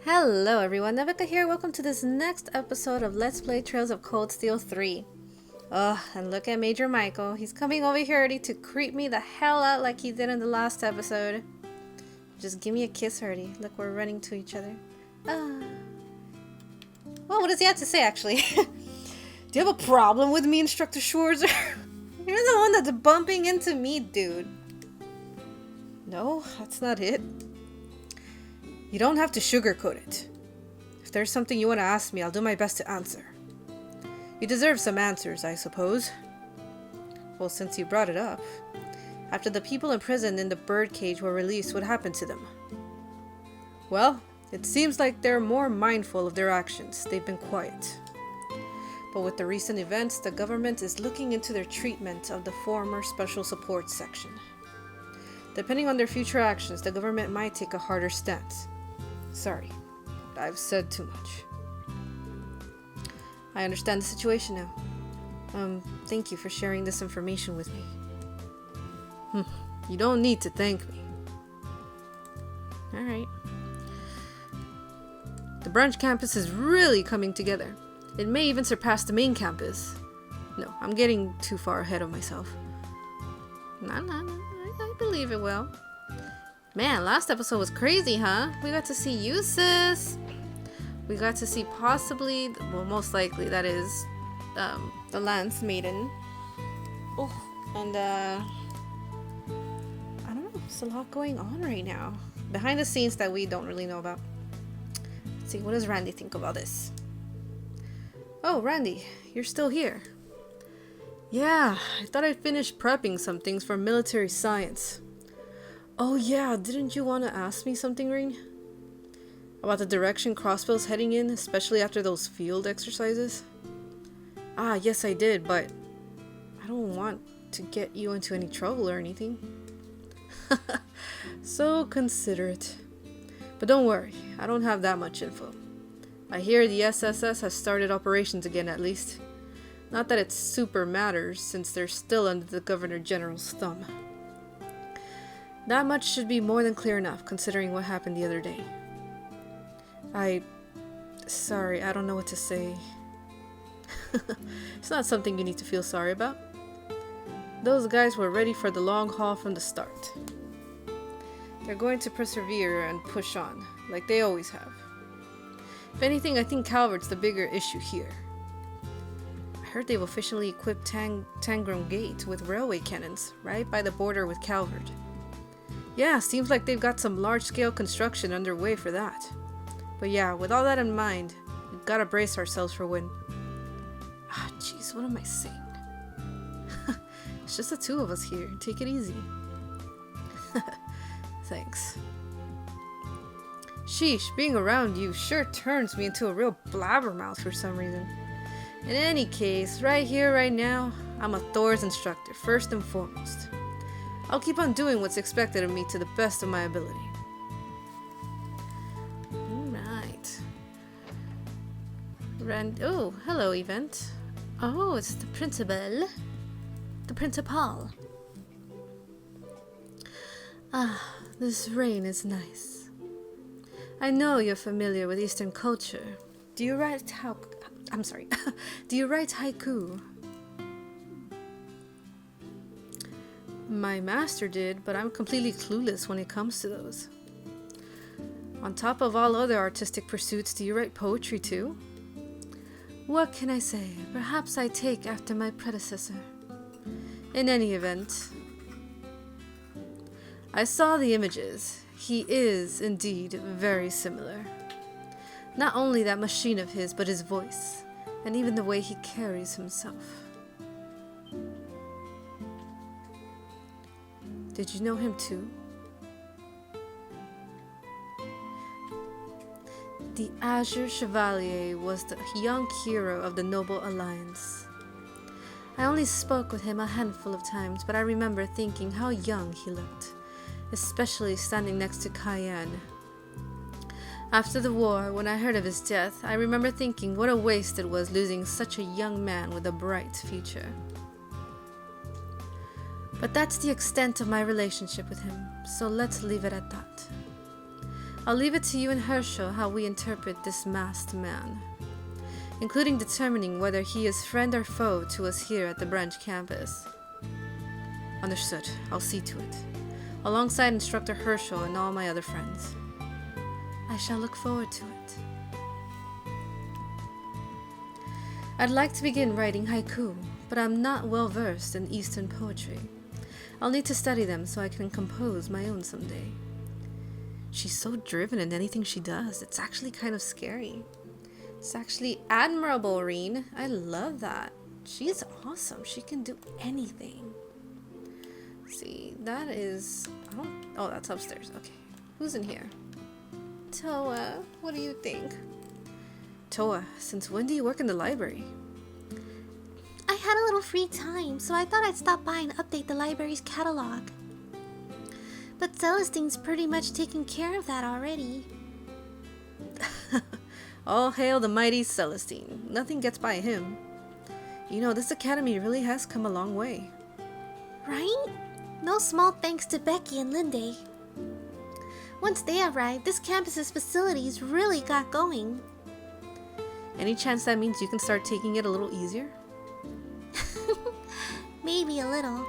Hello everyone, Nevyka here. Welcome to this next episode of Let's Play Trails of Cold Steel 3. And look at Major Michael. He's coming over here ready to creep me the hell out like he did in the last episode. Just give me a kiss, Hardy. Look, we're running to each other. Well, what does he have to say actually? Do you have a problem with me, Instructor Schwarzer? You're the one that's bumping into me, dude. No, that's not it. You don't have to sugarcoat it. If there's something you want to ask me, I'll do my best to answer. You deserve some answers, I suppose. Well, since you brought it up. After the people imprisoned in the birdcage were released, what happened to them? Well, it seems like they're more mindful of their actions. They've been quiet. But with the recent events, the government is looking into their treatment of the former Special Support Section. Depending on their future actions, the government might take a harder stance. Sorry, I've said too much. I understand the situation now. Thank you for sharing this information with me. You don't need to thank me. Alright. The branch campus is really coming together. It may even surpass the main campus. No, I'm getting too far ahead of myself. No, I believe it will. Man, last episode was crazy, huh? We got to see Usis. We got to see possibly, well, most likely, that is, the Lance Maiden. Oh, and, I don't know, there's a lot going on right now. Behind the scenes that we don't really know about. Let's see, what does Randy think about this? Oh, Randy, you're still here. Yeah, I thought I'd finished prepping some things for military science. Oh yeah, didn't you want to ask me something, Ring? About the direction Crossbell's heading in, especially after those field exercises? Ah, yes I did, but I don't want to get you into any trouble or anything. So considerate. But don't worry, I don't have that much info. I hear the SSS has started operations again at least. Not that it super matters, since they're still under the Governor General's thumb. That much should be more than clear enough, considering what happened the other day. Sorry, I don't know what to say. It's not something you need to feel sorry about. Those guys were ready for the long haul from the start. They're going to persevere and push on, like they always have. If anything, I think Calvert's the bigger issue here. I heard they've officially equipped Tangram Gate with railway cannons, right by the border with Calvert. Yeah, seems like they've got some large-scale construction underway for that. But yeah, with all that in mind, we've gotta brace ourselves for when... Jeez, what am I saying? It's just the two of us here. Take it easy. Thanks. Sheesh, being around you sure turns me into a real blabbermouth for some reason. In any case, right here, right now, I'm a Thors instructor, first and foremost. I'll keep on doing what's expected of me to the best of my ability. Alright. Oh, hello, Event. Oh, it's the principal. The principal. Ah, this rain is nice. I know you're familiar with Eastern culture. Do you write Do you write haiku? My master did, but I'm completely clueless when it comes to those. On top of all other artistic pursuits, do you write poetry too? What can I say? Perhaps I take after my predecessor. In any event, I saw the images. He is, indeed, very similar. Not only that machine of his, but his voice, and even the way he carries himself. Did you know him too? The Azure Chevalier was the young hero of the Noble Alliance. I only spoke with him a handful of times, but I remember thinking how young he looked, especially standing next to Cayenne. After the war, when I heard of his death, I remember thinking what a waste it was losing such a young man with a bright future. But that's the extent of my relationship with him, so let's leave it at that. I'll leave it to you and Herschel how we interpret this masked man, including determining whether he is friend or foe to us here at the branch campus. Understood. I'll see to it, alongside Instructor Herschel and all my other friends. I shall look forward to it. I'd like to begin writing haiku, but I'm not well versed in Eastern poetry. I'll need to study them so I can compose my own someday. She's so driven in anything she does, it's actually kind of scary. It's actually admirable, Reen. I love that. She's awesome. She can do anything. See, that is... Oh, that's upstairs. Okay. Who's in here? Toa, what do you think? Toa, since when do you work in the library? I had a little free time, so I thought I'd stop by and update the library's catalog. But Celestine's pretty much taken care of that already. All hail the mighty Celestine. Nothing gets by him. You know, this academy really has come a long way. Right? No small thanks to Becky and Linde. Once they arrived, this campus's facilities really got going. Any chance that means you can start taking it a little easier? Maybe a little.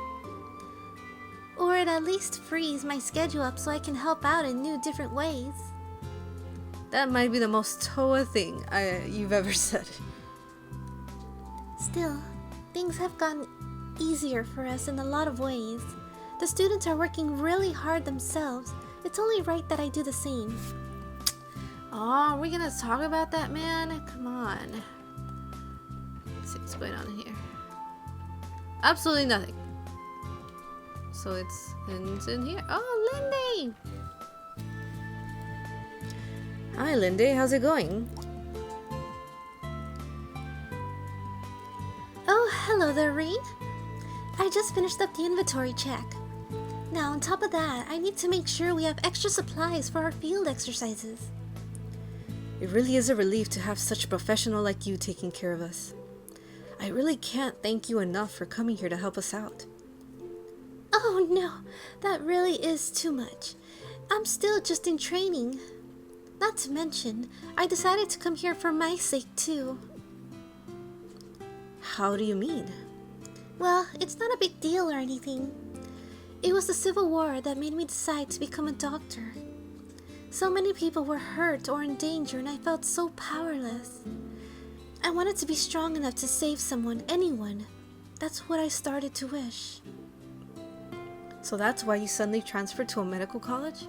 Or it at least frees my schedule up so I can help out in new different ways. That might be the most Toa thing you've ever said. Still, things have gotten easier for us in a lot of ways. The students are working really hard themselves. It's only right that I do the same. Oh, are we gonna talk about that, man? Come on. Let's see what's going on here. Absolutely nothing. So it's in here. Oh, Linde! Hi, Linde. How's it going? Oh, hello there, Reed. I just finished up the inventory check. Now, on top of that, I need to make sure we have extra supplies for our field exercises. It really is a relief to have such a professional like you taking care of us. I really can't thank you enough for coming here to help us out. Oh no, that really is too much. I'm still just in training. Not to mention, I decided to come here for my sake too. How do you mean? Well, it's not a big deal or anything. It was the Civil War that made me decide to become a doctor. So many people were hurt or in danger and I felt so powerless. I wanted to be strong enough to save someone, anyone. That's what I started to wish. So that's why you suddenly transferred to a medical college?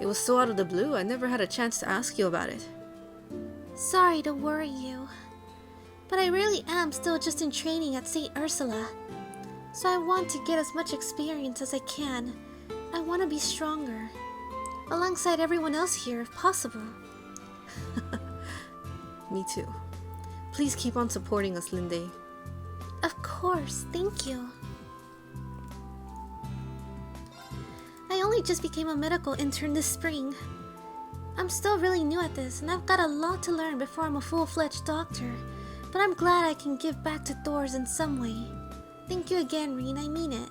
It was so out of the blue, I never had a chance to ask you about it. Sorry to worry you, but I really am still just in training at St. Ursula. So I want to get as much experience as I can. I want to be stronger, alongside everyone else here if possible. Me too. Please keep on supporting us, Linde. Of course, thank you. I only just became a medical intern this spring. I'm still really new at this and I've got a lot to learn before I'm a full-fledged doctor, but I'm glad I can give back to Thors in some way. Thank you again, Reen, I mean it.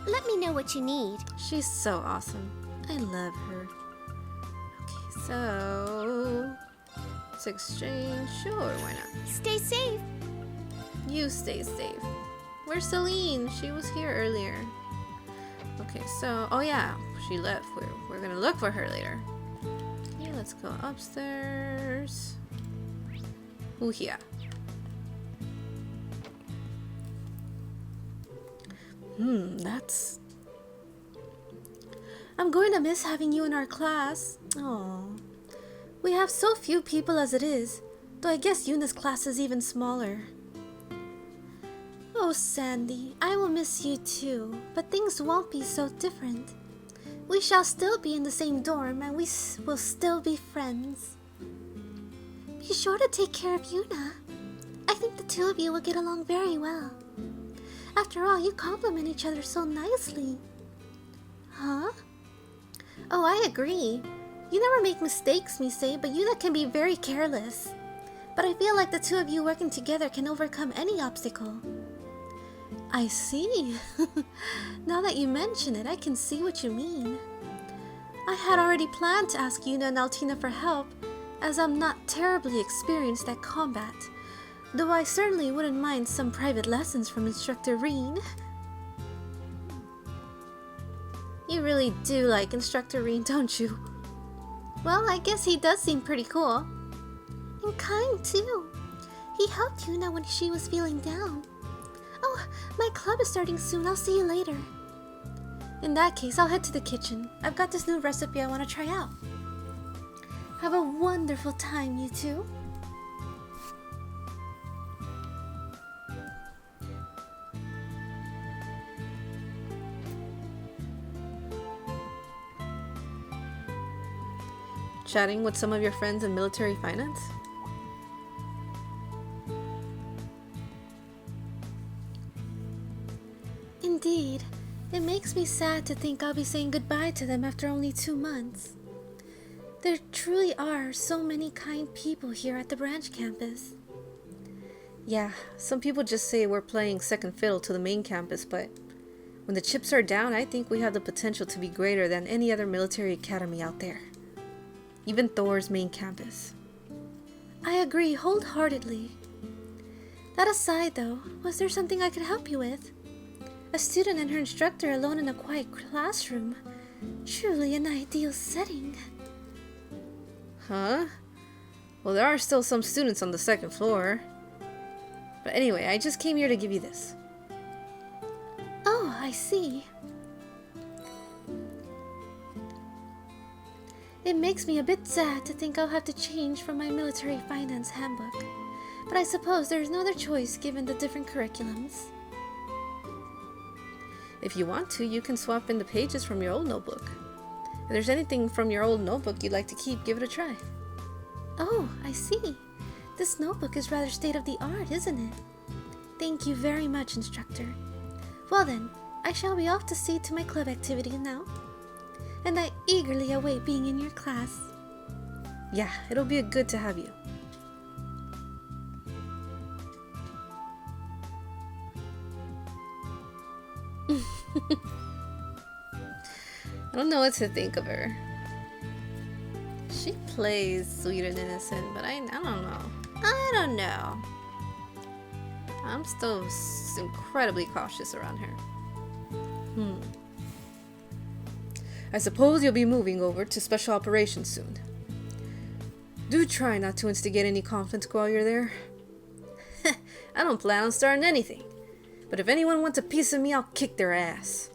Let me know what you need. She's so awesome. I love her. Okay, so... let's exchange. Sure, why not? Stay safe. You stay safe. Where's Celine? She was here earlier. Okay, so... oh yeah, she left. We're gonna look for her later. Okay, let's go upstairs. Ooh, here. That's... I'm going to miss having you in our class. Oh, we have so few people as it is, though I guess Yuna's class is even smaller. Oh, Sandy, I will miss you too, but things won't be so different. We shall still be in the same dorm and we will still be friends. Be sure to take care of Yuna. I think the two of you will get along very well. After all, you compliment each other so nicely. Huh? Oh, I agree. You never make mistakes, Mise, but Yuna can be very careless. But I feel like the two of you working together can overcome any obstacle. I see. Now that you mention it, I can see what you mean. I had already planned to ask Yuna and Altina for help, as I'm not terribly experienced at combat, though I certainly wouldn't mind some private lessons from Instructor Reen. You really do like Instructor Reen, don't you? Well, I guess he does seem pretty cool. And kind, too. He helped Yuna when she was feeling down. Oh, my club is starting soon. I'll see you later. In that case, I'll head to the kitchen. I've got this new recipe I want to try out. Have a wonderful time, you two. Chatting with some of your friends in military finance? Indeed. It makes me sad to think I'll be saying goodbye to them after only 2 months. There truly are so many kind people here at the branch campus. Yeah, some people just say we're playing second fiddle to the main campus, but when the chips are down, I think we have the potential to be greater than any other military academy out there. Even Thors' main campus. I agree wholeheartedly. That aside though, was there something I could help you with? A student and her instructor alone in a quiet classroom. Truly an ideal setting. Huh? Well, there are still some students on the second floor. But anyway, I just came here to give you this. Oh, I see. It makes me a bit sad to think I'll have to change from my military finance handbook. But I suppose there's no other choice given the different curriculums. If you want to, you can swap in the pages from your old notebook. If there's anything from your old notebook you'd like to keep, give it a try. Oh, I see. This notebook is rather state-of-the-art, isn't it? Thank you very much, instructor. Well then, I shall be off to see to my club activities now. And I eagerly await being in your class. Yeah, it'll be good to have you. I don't know what to think of her. She plays sweet and innocent, but I don't know. I don't know. I'm still incredibly cautious around her. I suppose you'll be moving over to Special Operations soon. Do try not to instigate any conflict while you're there. I don't plan on starting anything. But if anyone wants a piece of me, I'll kick their ass.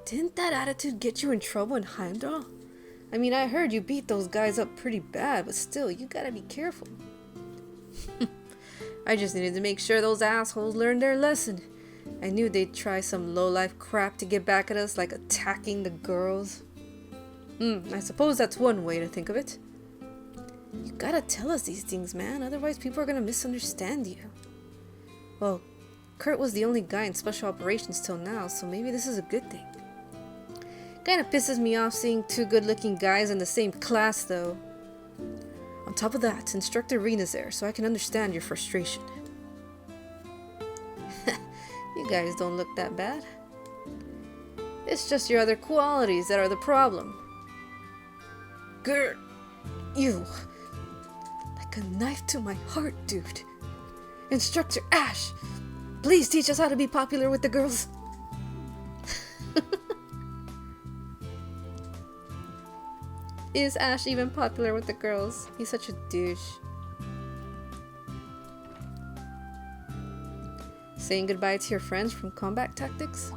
Didn't that attitude get you in trouble in Heimdall? I mean, I heard you beat those guys up pretty bad, but still, you gotta be careful. I just needed to make sure those assholes learned their lesson. I knew they'd try some low-life crap to get back at us, like attacking the girls. I suppose that's one way to think of it. You gotta tell us these things, man, otherwise people are gonna misunderstand you. Well, Kurt was the only guy in Special Operations till now, so maybe this is a good thing. Kinda pisses me off seeing two good-looking guys in the same class, though. On top of that, Instructor Rena's there, so I can understand your frustration. You guys don't look that bad. It's just your other qualities that are the problem. Grr! You! Like a knife to my heart, dude. Instructor Ash! Please teach us how to be popular with the girls. Is Ash even popular with the girls? He's such a douche. Saying goodbye to your friends from Combat Tactics?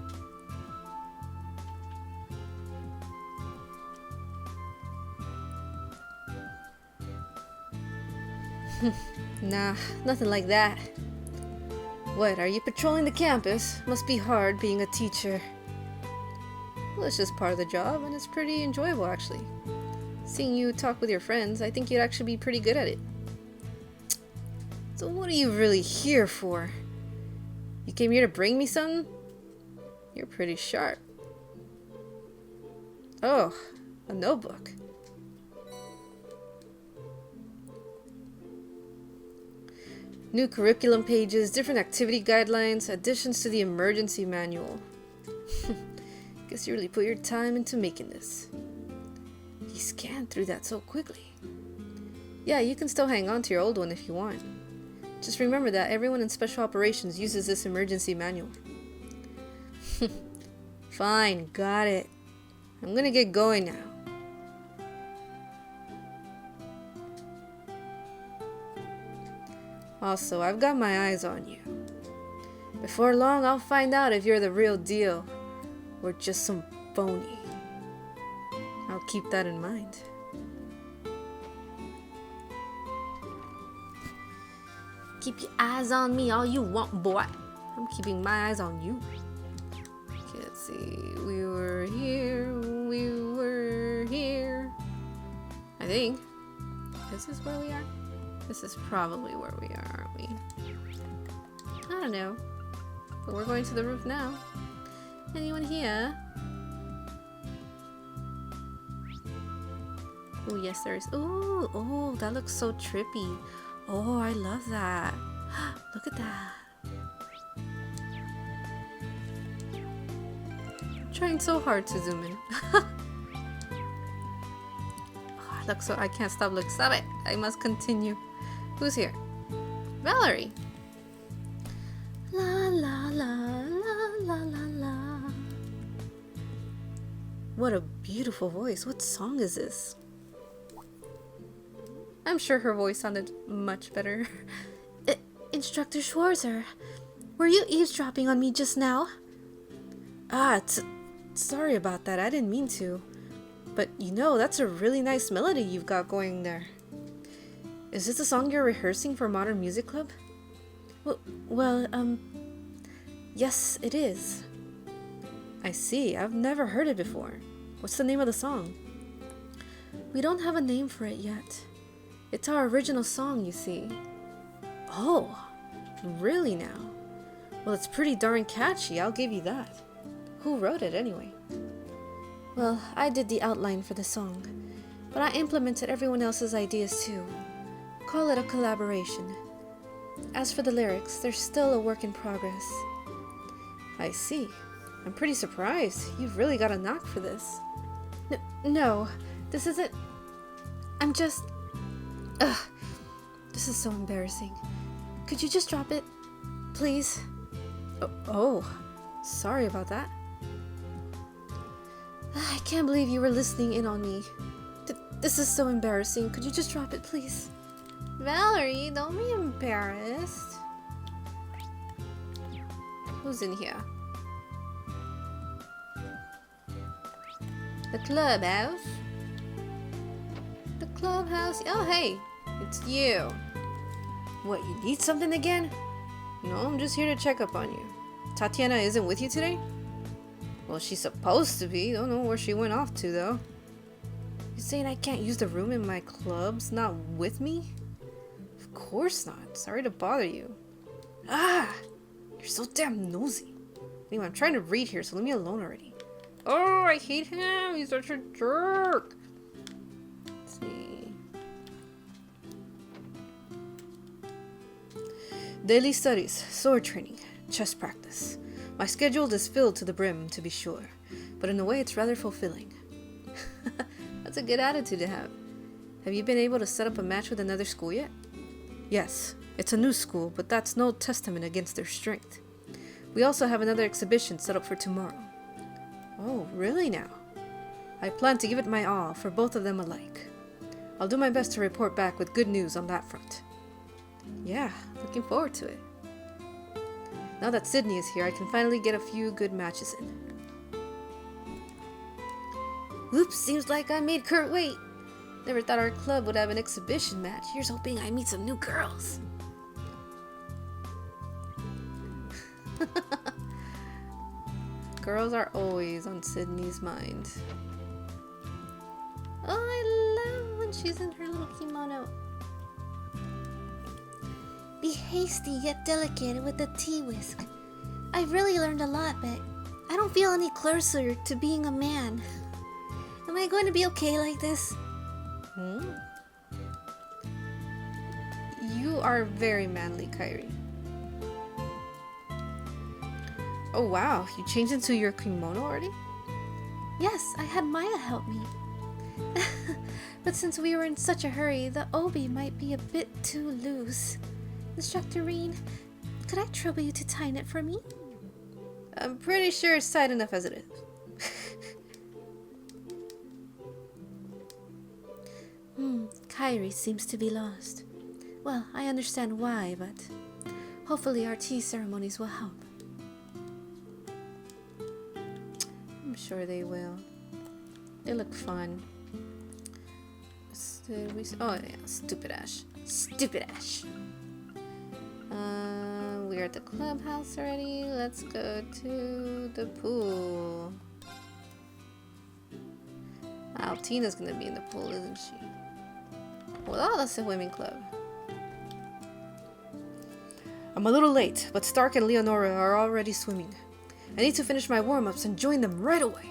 Nah, nothing like that. What, are you patrolling the campus? Must be hard being a teacher. Well, it's just part of the job, and it's pretty enjoyable, actually. Seeing you talk with your friends, I think you'd actually be pretty good at it. So what are you really here for? You came here to bring me something? You're pretty sharp. Oh, a notebook. New curriculum pages, different activity guidelines, additions to the emergency manual. Guess you really put your time into making this. scanned through that so quickly. Yeah, you can still hang on to your old one if you want. Just remember that everyone in Special Operations uses this emergency manual. Fine, got it. I'm gonna get going now. Also, I've got my eyes on you. Before long, I'll find out if you're the real deal or just some phony. I'll keep that in mind. Keep your eyes on me all you want, boy. I'm keeping my eyes on you. Okay, let's see. We were here. I think. Is this where we are? This is probably where we are, aren't we? I don't know. But we're going to the roof now. Anyone here? Oh, yes, there is. Ooh, oh, that looks so trippy. Oh, I love that. Look at that. I'm trying so hard to zoom in. Oh, look, so I can't stop. Look, stop it. I must continue. Who's here? Valerie. La la la la la la la. What a beautiful voice. What song is this? I'm sure her voice sounded much better. Instructor Schwarzer, were you eavesdropping on me just now? Sorry about that. I didn't mean to. But you know, that's a really nice melody you've got going there. Is this a song you're rehearsing for Modern Music Club? Well, yes, it is. I see. I've never heard it before. What's the name of the song? we don't have a name for it yet. It's our original song, you see. Oh, really now? Well, it's pretty darn catchy, I'll give you that. Who wrote it anyway? Well, I did the outline for the song, but I implemented everyone else's ideas too. Call it a collaboration. As for the lyrics, they're still a work in progress. I see. I'm pretty surprised. You've really got a knack for this. No, this isn't... I'm just... Ugh, this is so embarrassing. Could you just drop it, please? Oh, sorry about that. I can't believe you were listening in on me. This is so embarrassing. Could you just drop it, please? Valerie, don't be embarrassed. Who's in here? The clubhouse? The clubhouse? Oh, hey, it's you. What, you need something again? No, I'm just here to check up on you. Tatiana isn't with you today? Well, she's supposed to be. Don't know where she went off to, though. You saying I can't use the room in my club's not with me? Of course not. Sorry to bother you. Ah! You're so damn nosy. Anyway, I'm trying to read here, so leave me alone already. Oh, I hate him. He's such a jerk. Let's see. Daily studies, sword training, chess practice. My schedule is filled to the brim, to be sure, but in a way it's rather fulfilling. That's a good attitude to have. Have you been able to set up a match with another school yet? Yes, it's a new school, but that's no testament against their strength. We also have another exhibition set up for tomorrow. Oh, really now? I plan to give it my all for both of them alike. I'll do my best to report back with good news on that front. Yeah, looking forward to it. Now that Sydney is here, I can finally get a few good matches in. Oops, seems like I made Kurt wait. Never thought our club would have an exhibition match. Here's hoping I meet some new girls. Girls are always on Sydney's mind. Oh, I love when she's in her little kimono. Be hasty yet delicate with the tea whisk. I've really learned a lot, but I don't feel any closer to being a man. Am I going to be okay like this? You are very manly, Kairi. Oh wow, you changed into your kimono already? Yes, I had Maya help me. But since we were in such a hurry, the obi might be a bit too loose. Instructor Reen, could I trouble you to tighten it for me? I'm pretty sure it's tight enough as it is. Kairi seems to be lost. Well, I understand why, but hopefully our tea ceremonies will help. I'm sure they will. They look fun. Oh yeah, stupid Ash. Stupid Ash. We're at the clubhouse already. Let's go to the pool. Altina's gonna be in the pool, isn't she? Well, that's a swimming club. I'm a little late, but Stark and Leonora are already swimming. I need to finish my warm-ups and join them right away.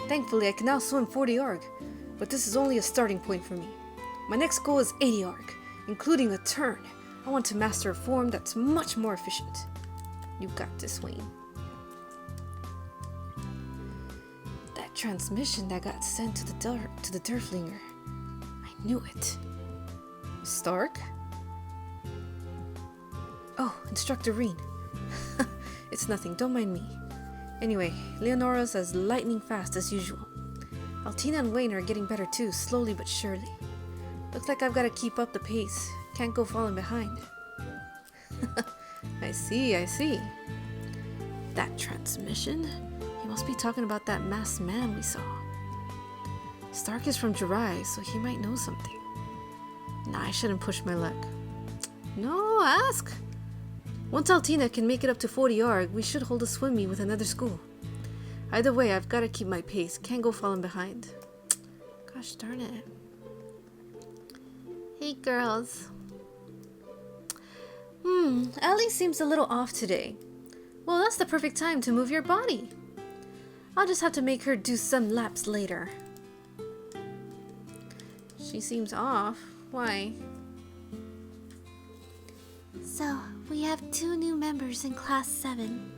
Thankfully, I can now swim 40 arc, but this is only a starting point for me. My next goal is 80 arc, including a turn. I want to master a form that's much more efficient. You got this, Wayne. That transmission that got sent to the Durflinger. I knew it. Stark? Oh, Instructor Reen. It's nothing, don't mind me. Anyway, Leonora's as lightning fast as usual. Altina and Wayne are getting better too, slowly but surely. Looks like I've got to keep up the pace. Can't go falling behind. I see. That transmission? He must be talking about that masked man we saw. Stark is from Jirai, so he might know something. Nah, I shouldn't push my luck. No, ask! Once Altina can make it up to 40 arc, we should hold a swim meet with another school. Either way, I've got to keep my pace. Can't go falling behind. Gosh darn it. Hey, girls. Ellie seems a little off today. Well, that's the perfect time to move your body. I'll just have to make her do some laps later. She seems off. Why? So, we have 2 new members in Class 7.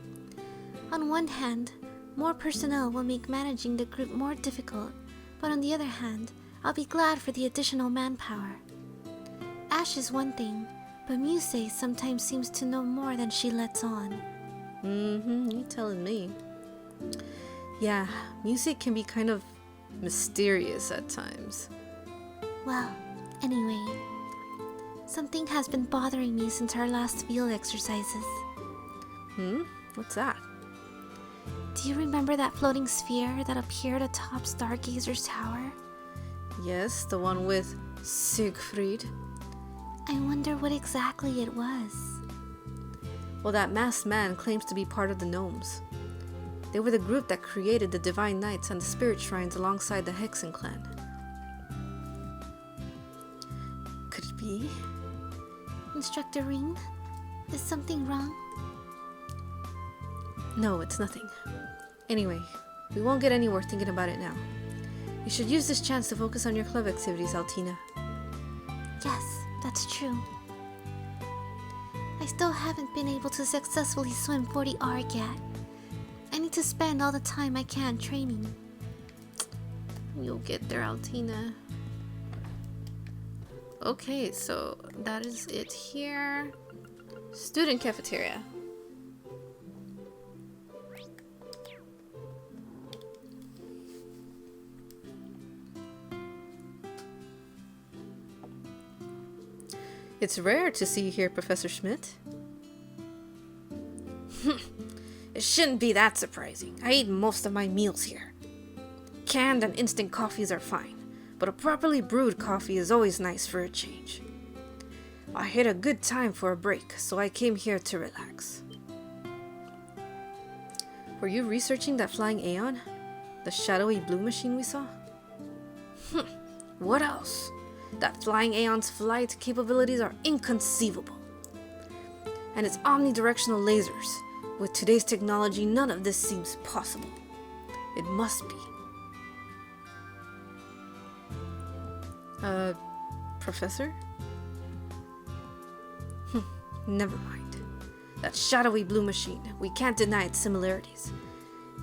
On one hand, more personnel will make managing the group more difficult, but on the other hand, I'll be glad for the additional manpower. Ash is one thing, but Muse sometimes seems to know more than she lets on. You telling me. Yeah, music can be kind of mysterious at times. Well, anyway, something has been bothering me since our last field exercises. What's that? Do you remember that floating sphere that appeared atop Stargazer's tower? Yes, the one with Siegfried. I wonder what exactly it was. Well, that masked man claims to be part of the gnomes. They were the group that created the Divine Knights and the Spirit Shrines alongside the Hexen clan. Could it be? Instructor Reen, is something wrong? No, it's nothing. Anyway, we won't get anywhere thinking about it now. You should use this chance to focus on your club activities, Altina. Yes, that's true. I still haven't been able to successfully swim 40 arc yet. I need to spend all the time I can training. You'll get there, Altina. Okay, so that is it here. Student cafeteria. It's rare to see you here, Professor Schmidt. It shouldn't be that surprising. I eat most of my meals here. Canned and instant coffees are fine, but a properly brewed coffee is always nice for a change. I hit a good time for a break, so I came here to relax. Were you researching that flying Aeon? The shadowy blue machine we saw? What else? That flying Aeon's flight capabilities are inconceivable. And its omnidirectional lasers. With today's technology, none of this seems possible. It must be. Professor? Never mind. That shadowy blue machine, we can't deny its similarities.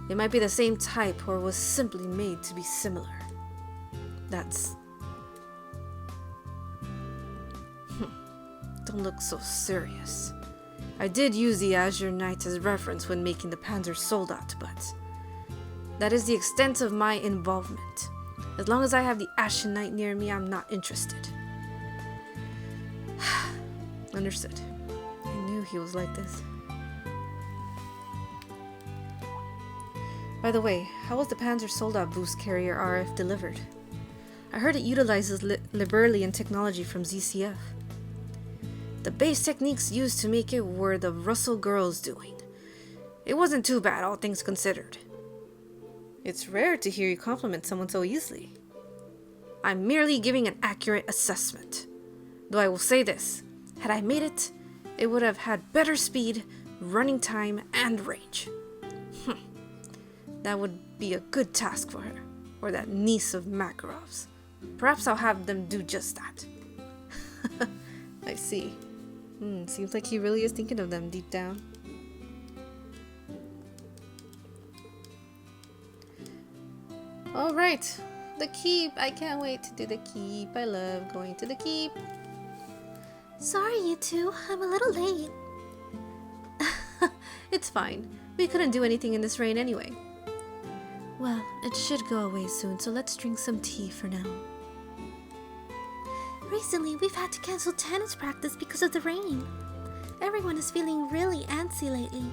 It might be the same type or was simply made to be similar. That's... Don't look so serious. I did use the Azure Knight as reference when making the Panzer Soldat, but that is the extent of my involvement. As long as I have the Ashen Knight near me, I'm not interested. Understood. I knew he was like this. By the way, how was the Panzer Soldat boost carrier RF delivered? I heard it utilizes Liberalian technology from ZCF. The base techniques used to make it were the Russell girls doing. It wasn't too bad, all things considered. It's rare to hear you compliment someone so easily. I'm merely giving an accurate assessment. Though I will say this, had I made it, it would have had better speed, running time, and range. That would be a good task for her, or that niece of Makarov's. Perhaps I'll have them do just that. I see. Seems like he really is thinking of them deep down. Alright, the keep. I can't wait to do the keep. I love going to the keep. Sorry, you two. I'm a little late. It's fine. We couldn't do anything in this rain anyway. Well, it should go away soon, so let's drink some tea for now. Recently, we've had to cancel tennis practice because of the rain. Everyone is feeling really antsy lately.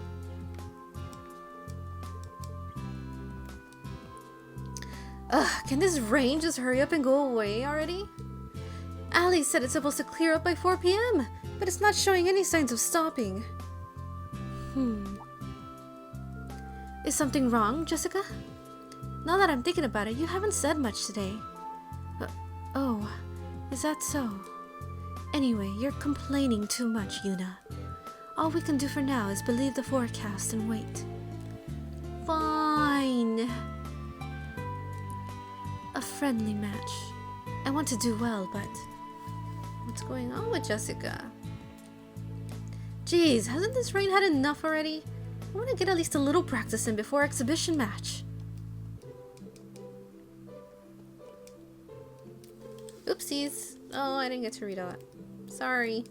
Ugh, can this rain just hurry up and go away already? Ali said it's supposed to clear up by 4 p.m., but it's not showing any signs of stopping. Is something wrong, Jessica? Now that I'm thinking about it, you haven't said much today. Oh, is that so? Anyway, you're complaining too much, Yuna. All we can do for now is believe the forecast and wait. Fine. A friendly match. I want to do well, but... What's going on with Jessica? Jeez, hasn't this rain had enough already? I want to get at least a little practice in before exhibition match. Oopsies. Oh, I didn't get to read all that. Sorry.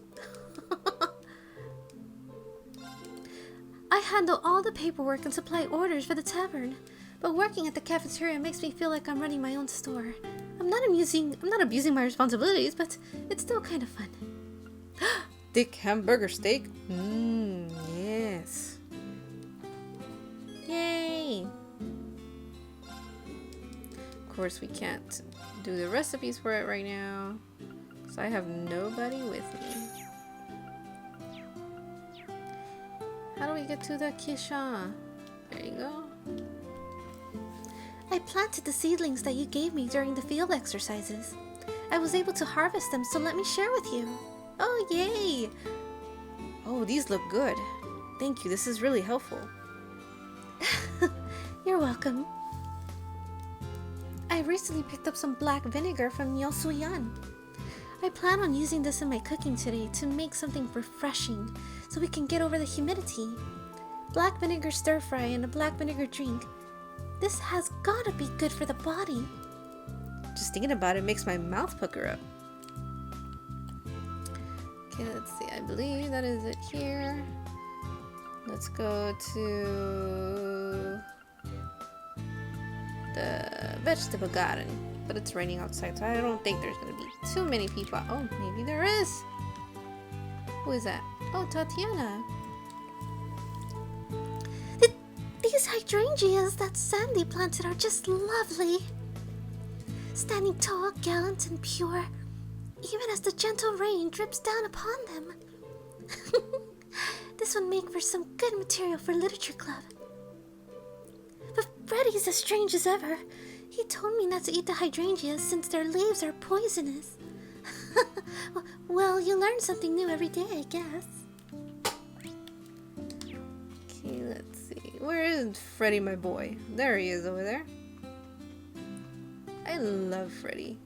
I handle all the paperwork and supply orders for the tavern, but working at the cafeteria makes me feel like I'm running my own store. I'm not abusing my responsibilities, but it's still kind of fun. Thick hamburger steak? Yes. Yay! Of course, we can't do the recipes for it right now, so I have nobody with me. How do we get to the Kisha? There you go. I planted the seedlings that you gave me during the field exercises. I was able to harvest them, so let me share with you. Oh, yay! Oh, these look good. Thank you, this is really helpful. You're welcome. I recently picked up some black vinegar from Yosuyan. I plan on using this in my cooking today to make something refreshing so we can get over the humidity. Black vinegar stir fry and a black vinegar drink. This has gotta be good for the body. Just thinking about it makes my mouth pucker up. Okay, let's see. I believe that is it here. Let's go to the vegetable garden. But it's raining outside, so I don't think there's gonna be too many people. Oh, maybe there is. Who is that? Oh, Tatiana. These hydrangeas that Sandy planted are just lovely. Standing tall, gallant, and pure, even as the gentle rain drips down upon them. This would make for some good material for literature club. But Freddy's as strange as ever. He told me not to eat the hydrangeas since their leaves are poisonous. Well, you learn something new every day, I guess. Okay, let's see. Where is Freddy, my boy? There he is over there. I love Freddy.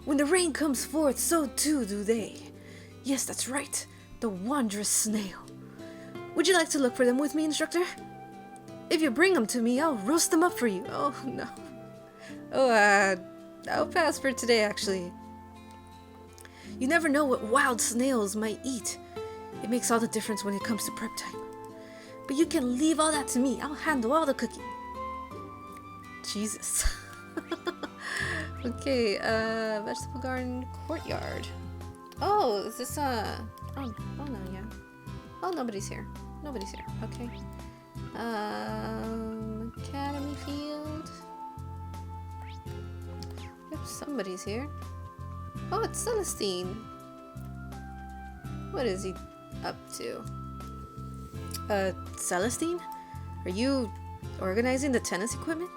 When the rain comes forth, so too do they. Yes, that's right. The wondrous snail. Would you like to look for them with me, instructor? If you bring them to me, I'll roast them up for you. Oh, no. Oh, I'll pass for today, actually. You never know what wild snails might eat. It makes all the difference when it comes to prep time. But you can leave all that to me. I'll handle all the cooking. Jesus. Okay, vegetable garden courtyard. Oh, is this oh no, yeah. Oh, nobody's here. Nobody's here. Okay. Academy field. Yep, somebody's here. Oh, it's Celestine. What is he up to? Celestine? Are you organizing the tennis equipment?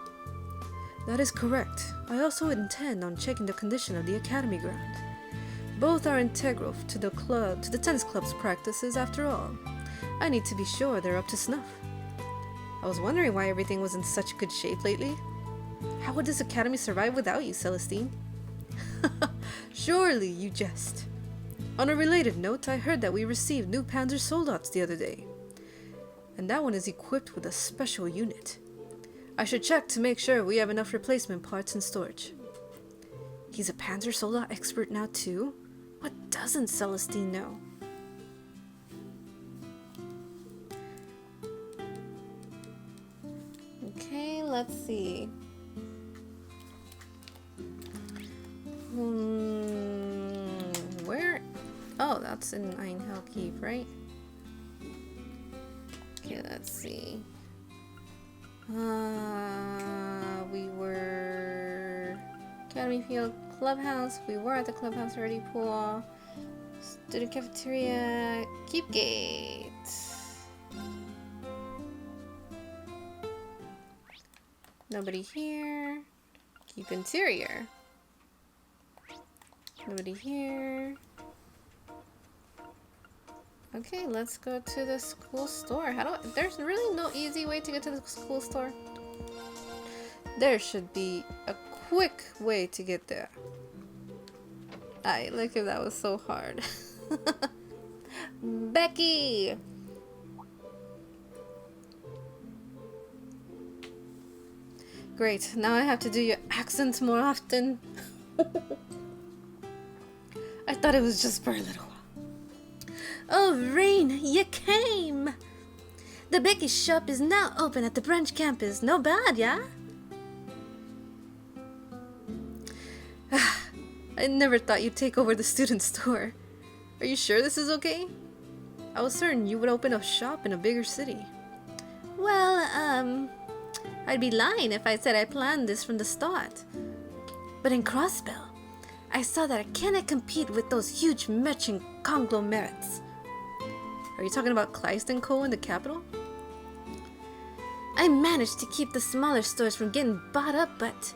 That is correct. I also intend on checking the condition of the academy ground. Both are integral to the tennis club's practices after all. I need to be sure they're up to snuff. I was wondering why everything was in such good shape lately. How would this academy survive without you, Celestine? Surely you jest. On a related note, I heard that we received new Panzer Soldats the other day. And that one is equipped with a special unit. I should check to make sure we have enough replacement parts in storage. He's a Panzer Soldat expert now too? What doesn't Celestine know? Okay, let's see. Where? Oh, that's in Einhell Keep, right? Okay, let's see. We were Academy Field Clubhouse. We were at the clubhouse already. Pool, student cafeteria, Keep Gate. Nobody here. Keep Interior. Nobody here. Okay, let's go to the school store. There's really no easy way to get to the school store. There should be a quick way to get there. Like if that was so hard. Becky! Great, now I have to do your accents more often. I thought it was just for a little while. Oh, Rain, you came! The Becky shop is now open at the branch campus. No bad, yeah? I never thought you'd take over the student store. Are you sure this is okay? I was certain you would open a shop in a bigger city. Well, I'd be lying if I said I planned this from the start. But in Crossbell, I saw that I cannot compete with those huge merchant conglomerates. Are you talking about Kleist & Co. in the capital? I managed to keep the smaller stores from getting bought up, but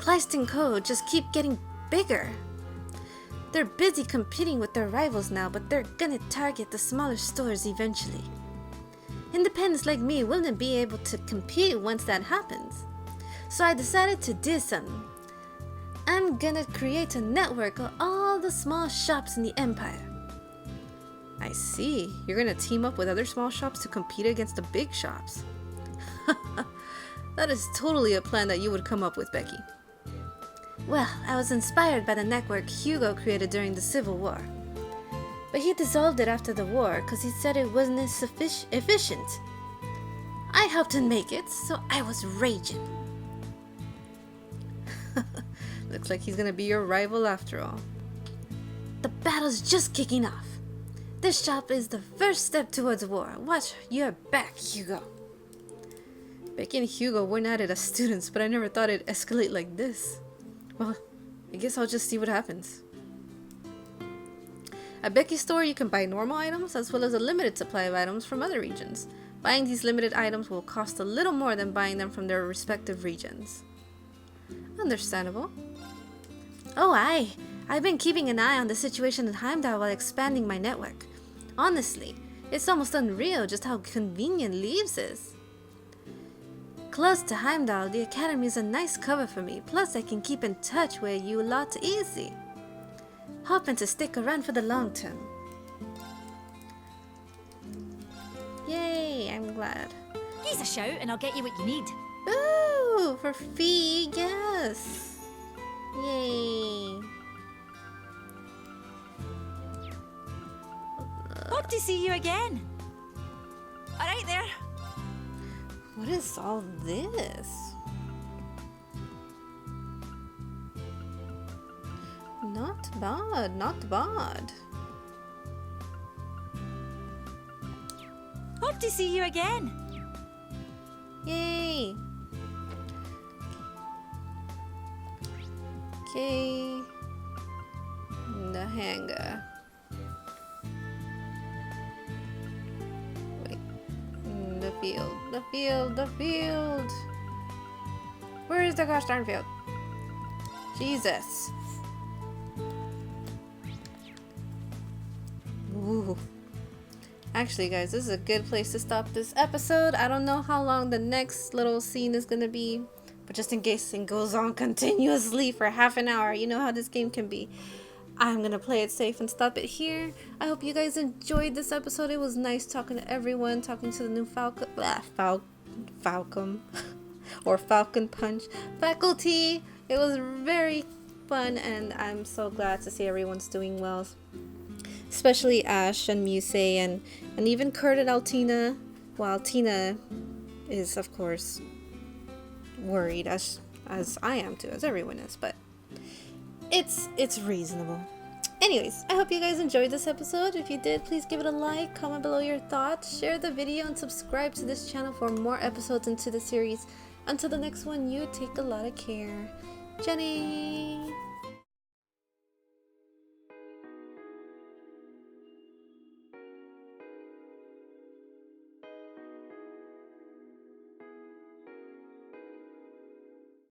Kleist & Co. just keep getting bigger. They're busy competing with their rivals now, but they're gonna target the smaller stores eventually. Independents like me wouldn't be able to compete once that happens. So I decided to do something. I'm gonna create a network of all the small shops in the Empire. I see. You're gonna team up with other small shops to compete against the big shops. That is totally a plan that you would come up with, Becky. Well, I was inspired by the network Hugo created during the Civil War. But he dissolved it after the war because he said it wasn't as efficient. I helped him make it, so I was raging. Looks like he's gonna be your rival after all. The battle's just kicking off. This shop is the first step towards war. Watch your back, Hugo. Becky and Hugo went at it as students, but I never thought it'd escalate like this. Well, I guess I'll just see what happens. At Becky's store, you can buy normal items as well as a limited supply of items from other regions. Buying these limited items will cost a little more than buying them from their respective regions. Understandable. Oh, I've been keeping an eye on the situation in Heimdall while expanding my network. Honestly, it's almost unreal just how convenient Leaves is. Close to Heimdall, the academy is a nice cover for me, plus I can keep in touch with you a lot easy. Hoping to stick around for the long term. Yay, I'm glad. Give us a shout and I'll get you what you need. Ooh, for fee, yes. Yay! Hope to see you again. All right there. What is all this? Not bad, not bad. Hope to see you again. Yay! Okay. The hangar. Wait. The field. The field. The field. Where is the gosh darn field? Jesus. Ooh. Actually, guys, this is a good place to stop this episode. I don't know how long the next little scene is gonna be, but just in case it goes on continuously for half an hour, you know how this game can be. I'm gonna play it safe and stop it here. I hope you guys enjoyed this episode. It was nice talking to everyone, talking to the new Falcom or Falcon Punch faculty. It was very fun, and I'm so glad to see everyone's doing well. Especially Ash and Musei and even Kurt and Altina. While Tina is, of course, worried, as I am too, as everyone is, but it's reasonable. Anyways, I hope you guys enjoyed this episode. If you did, please give it a like, comment below your thoughts, share the video, and subscribe to this channel for more episodes into the series. Until the next one, you take a lot of care. Jenny!